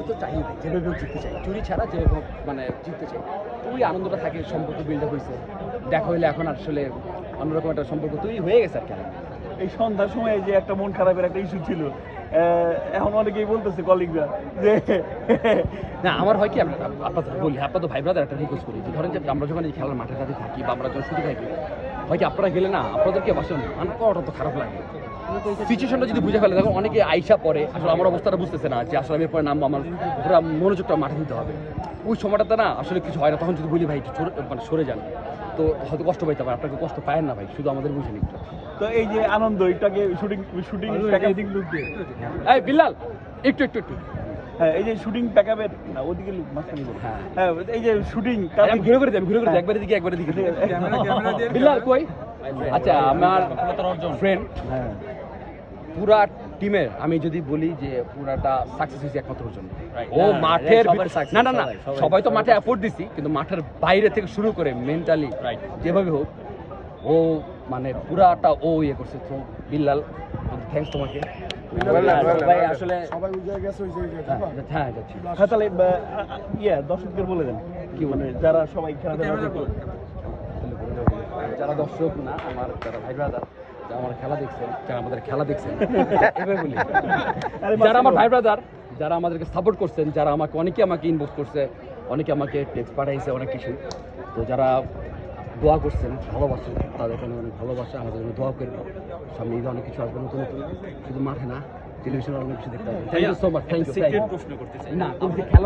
তো চাই ভাই, যেভাবে জিততে চাই, চুরি ছাড়া যেভাবে মানে জিততে চাই, তো ওই আনন্দটা থাকে, সম্পর্ক বিল্ড আপ হয়েছে, দেখা হইলে এখন আসলে অন্যরকম একটা সম্পর্ক তৈরি হয়ে গেছে আর কি। এই সন্ধ্যার সময় যে একটা মন খারাপের একটা ইস্যু ছিল, এখন অনেকেই বলতেছে কলিগরা যে না আমার হয় কি, আপনাদের বলি, আপনার তো ভাই ব্রাদার একটা রিকোয়েস্ট করি যে ধরেন যে আমরা যখন এই খেলার মাঠে ঘাটে থাকি বা আমরা যখন শুধু থাকি, হয় কি আপনারা গেলে না আপনাদেরকে বাসন মান করাটা তো খারাপ লাগে। সিচুয়েশনটা যদি বুঝে ফেলে, দেখো অনেকে আইসা পরে আসলে আমার অবস্থাটা বুঝতেছে না যে আসলে আমি এরপরে নামবো, আমার পুরো মনোযোগটা মাঠে দিতে হবে, ওই সময়টাতে না আসলে কিছু হয় না। তখন যদি বলি ভাই একটু মানে সরে যান, তো হয়তো কষ্ট পাইতে পারে, আপনাকে কষ্ট পায়েন না ভাই, শুধু আমাদের বুঝেন একটু। তো এই যে আনন্দ এটাকে শুটিং এই বিল্লাল একটু একটু একটু হ্যাঁ, এই যে শুটিং প্যাকআপের না ওদিকে মাঝখানে বলো। হ্যাঁ। হ্যাঁ, এই যে শুটিং আমি ঘুরে করে দিই, একবারে দিকে একবারে দিকে বিল্লাল কই? আচ্ছা আমার ফ্রেন্ড, হ্যাঁ পুরা টিমের আমি যদি বলি যে পুরাটা সাকসেস হয়েছে একমাত্র ওর জন্য। ও মাঠের না না না সবাই তো মাঠে এফোর্ট দিছি, কিন্তু মাঠের বাইরে থেকে শুরু করে মেন্টালি যেভাবে হোক ও মানে পুরাটা ও ইয়ে করছে। তো বিল্লাল থ্যাঙ্কস তোমাকে। সবাই আসলে সবাই ওই জায়গায় গেছে, ওই জায়গায় হ্যাঁ যাচ্ছি। হ্যাঁ, তাহলে দর্শকদের বলে দেন কি মানে যারা সবাই খেলাধুলা করে। যারা দর্শক না, আমার যারা ভাই ব্রাদার, যারা আমার খেলা দেখছেন, যারা আমাদের খেলা দেখছেন, এভাবে বলি, যারা আমার ভাই ব্রাদার, যারা আমাদেরকে সাপোর্ট করছেন, যারা অনেকে আমাকে ইনবক্স করছে, অনেকে আমাকে টেক্সট পাঠাইছে অনেক কিছু, তো যারা দোয়া করছেন, ভালোবাসেন, তাদের জন্য অনেক ভালোবাসা, আমাদের জন্য দোয়া করবেন। সামনে ঈদে অনেক কিছু আসবে নতুন নতুন, শুধু মাঠে না টেলিভিশনে অনেক কিছু দেখতে হবে। Thank you so much. Thank you. প্রশ্ন করতে চাই না তুমি খেলা